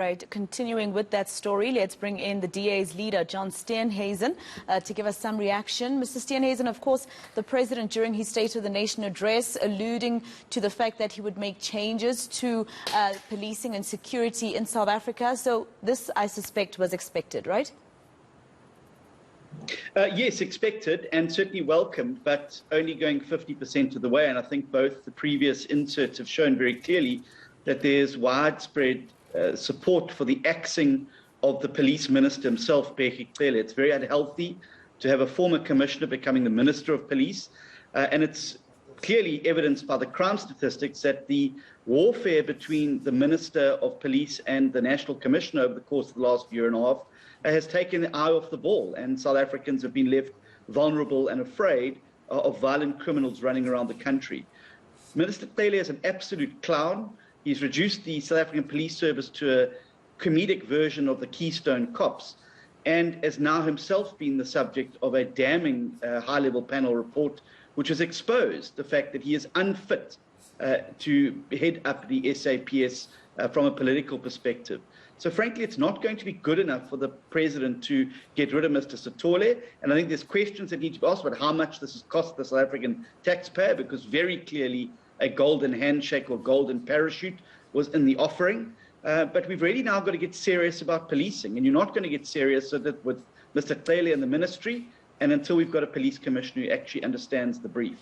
Right, continuing with that story, let's bring in the DA's leader, John Steenhuisen, to give us some reaction. Mr. Steenhuisen, of course, the president during his State of the Nation address alluding to the fact that he would make changes to policing and security in South Africa. So this, I suspect, was expected, right? Yes, expected and certainly welcomed, but only going 50% of the way. And I think both the previous inserts have shown very clearly that there's widespread support for the axing of the police minister himself, Khehla. It's very unhealthy to have a former commissioner becoming the minister of police, and it's clearly evidenced by the crime statistics that the warfare between the minister of police and the national commissioner over the course of the last year and a half has taken the eye off the ball, and South Africans have been left vulnerable and afraid of violent criminals running around the country. Minister Khehla is an absolute clown. He's reduced the South African police service to a comedic version of the Keystone Cops, and has now himself been the subject of a damning high-level panel report, which has exposed the fact that he is unfit to head up the SAPS from a political perspective. So frankly, it's not going to be good enough for the president to get rid of Mr. Sitole, and I think there's questions that need to be asked about how much this has cost the South African taxpayer, because very clearly a golden handshake or golden parachute was in the offering. But we've really now got to get serious about policing. And you're not going to get serious with Mr. Khehla and the ministry, and until we've got a police commissioner who actually understands the brief.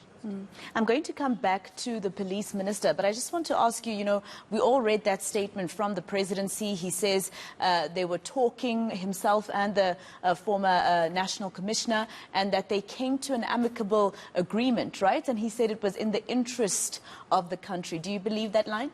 I'm going to come back to the police minister, but I just want to ask you, we all read that statement from the presidency. He says they were talking, himself and the former national commissioner, and that they came to an amicable agreement, right? And he said it was in the interest of the country. Do you believe that line?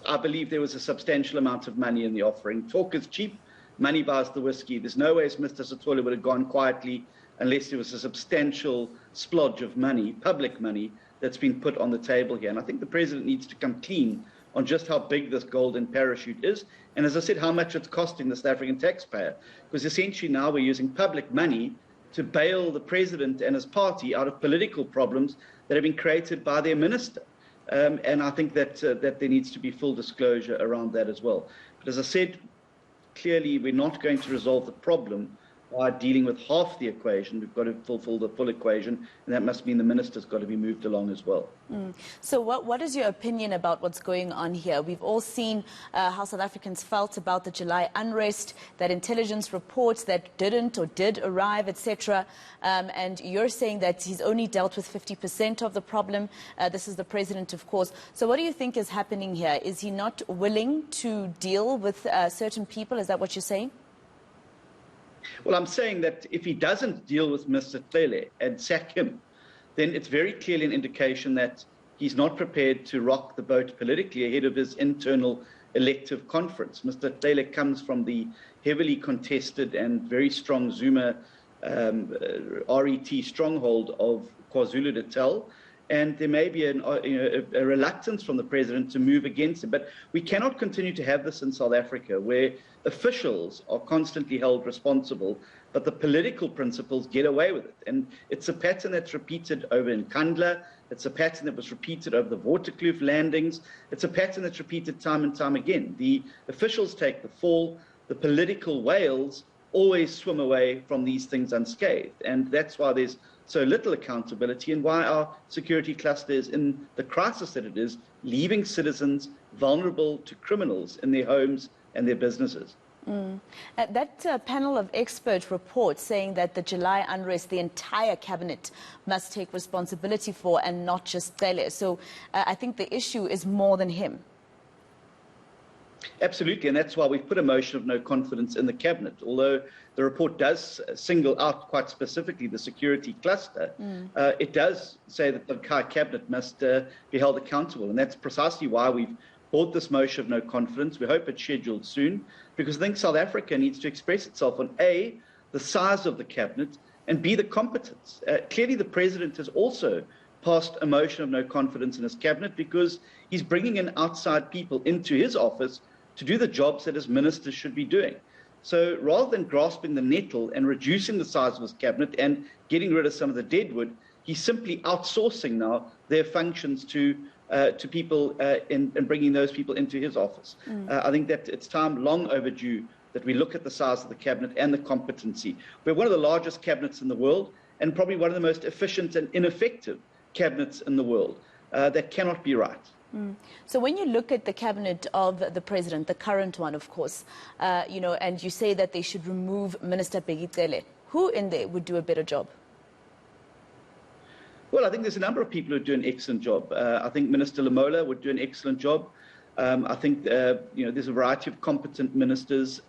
I believe there was a substantial amount of money in the offering. Talk is cheap. Money buys the whiskey. There's no way Mr. Sitole would have gone quietly unless there was a substantial splodge of money, public money, that's been put on the table here. And I think the president needs to come clean on just how big this golden parachute is, and as I said, how much it's costing the South African taxpayer. Because essentially now we're using public money to bail the president and his party out of political problems that have been created by their minister. And I think that there needs to be full disclosure around that as well. But as I said, clearly we're not going to resolve the problem by dealing with half the equation. We've got to fulfill the full equation, and that must mean the minister's got to be moved along as well. So what is your opinion about what's going on here? We've all seen how South Africans felt about the July unrest, that intelligence reports that didn't or did arrive, etc. And you're saying that he's only dealt with 50% of the problem. This is the president, of course. So what do you think is happening here? Is he not willing to deal with certain people? Is that what you're saying? Well, I'm saying that if he doesn't deal with Mr. Khehla and sack him, then it's very clearly an indication that he's not prepared to rock the boat politically ahead of his internal elective conference. Mr. Khehla comes from the heavily contested and very strong Zuma RET stronghold of KwaZulu-Natal, and there may be a reluctance from the president to move against him. But we cannot continue to have this in South Africa, where officials are constantly held responsible, but the political principles get away with it. And it's a pattern that's repeated over in Khehla. It's a pattern that was repeated over the Waterkloof landings. It's a pattern that's repeated time and time again. The officials take the fall. The political whales always swim away from these things unscathed. And that's why there's so little accountability, and why our security cluster is in the crisis that it is, leaving citizens vulnerable to criminals in their homes and their businesses. That panel of experts reports saying that the July unrest, the entire cabinet must take responsibility for, and not just Khehla. So I think the issue is more than him. Absolutely, and that's why we've put a motion of no confidence in the cabinet. Although the report does single out quite specifically the security cluster, it does say that the cabinet must be held accountable, and that's precisely why we've brought this motion of no confidence. We hope it's scheduled soon, because I think South Africa needs to express itself on A, the size of the cabinet, and B, the competence. Clearly the president has also passed a motion of no confidence in his cabinet, because he's bringing in outside people into his office to do the jobs that his ministers should be doing. So rather than grasping the nettle and reducing the size of his cabinet and getting rid of some of the deadwood, he's simply outsourcing now their functions to to people in bringing those people into his office. I think that it's time long overdue that we look at the size of the cabinet and the competency. We're one of the largest cabinets in the world and probably one of the most efficient and ineffective cabinets in the world. That cannot be right. So when you look at the cabinet of the president, the current one, of course, and you say that they should remove Minister Khehla, who in there would do a better job? Well, I think there's a number of people who do an excellent job. I think Minister Lamola would do an excellent job. I think there's a variety of competent ministers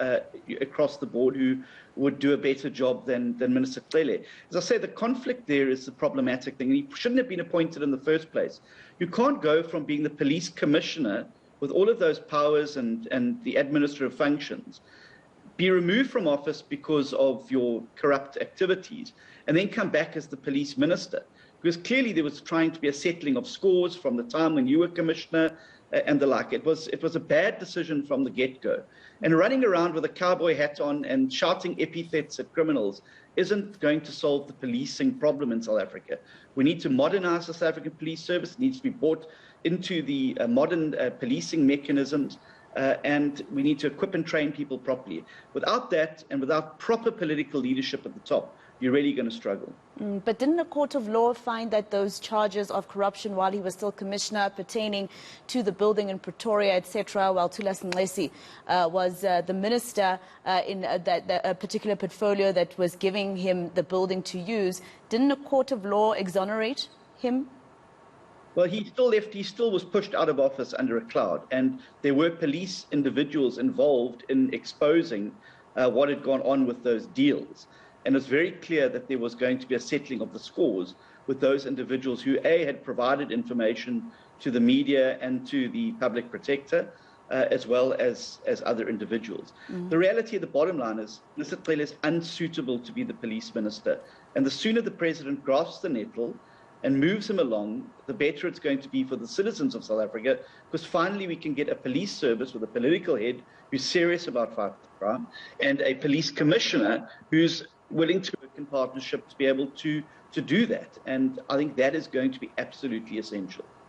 across the board who would do a better job than Minister Khehla. As I say, the conflict there is the problematic thing. He shouldn't have been appointed in the first place. You can't go from being the police commissioner with all of those powers and the administrative functions, be removed from office because of your corrupt activities, and then come back as the police minister. Because clearly there was trying to be a settling of scores from the time when you were commissioner and the like. It was a bad decision from the get-go. And running around with a cowboy hat on and shouting epithets at criminals isn't going to solve the policing problem in South Africa. We need to modernize the South African police service. It needs to be brought into the modern policing mechanisms, and we need to equip and train people properly. Without that, and without proper political leadership at the top, you're really going to struggle. But didn't a court of law find that those charges of corruption while he was still commissioner pertaining to the building in Pretoria, etc., while Thulas Nxesi was the minister in that particular portfolio that was giving him the building to use, didn't a court of law exonerate him? Well, he still was pushed out of office under a cloud, and there were police individuals involved in exposing what had gone on with those deals. And it's very clear that there was going to be a settling of the scores with those individuals who, A, had provided information to the media and to the public protector, as well as other individuals. The reality of the bottom line is Mr. Khehla is unsuitable to be the police minister. And the sooner the president grasps the nettle and moves him along, the better it's going to be for the citizens of South Africa, because finally we can get a police service with a political head who's serious about fighting crime, and a police commissioner who's willing to work in partnership to be able to do that. And I think that is going to be absolutely essential.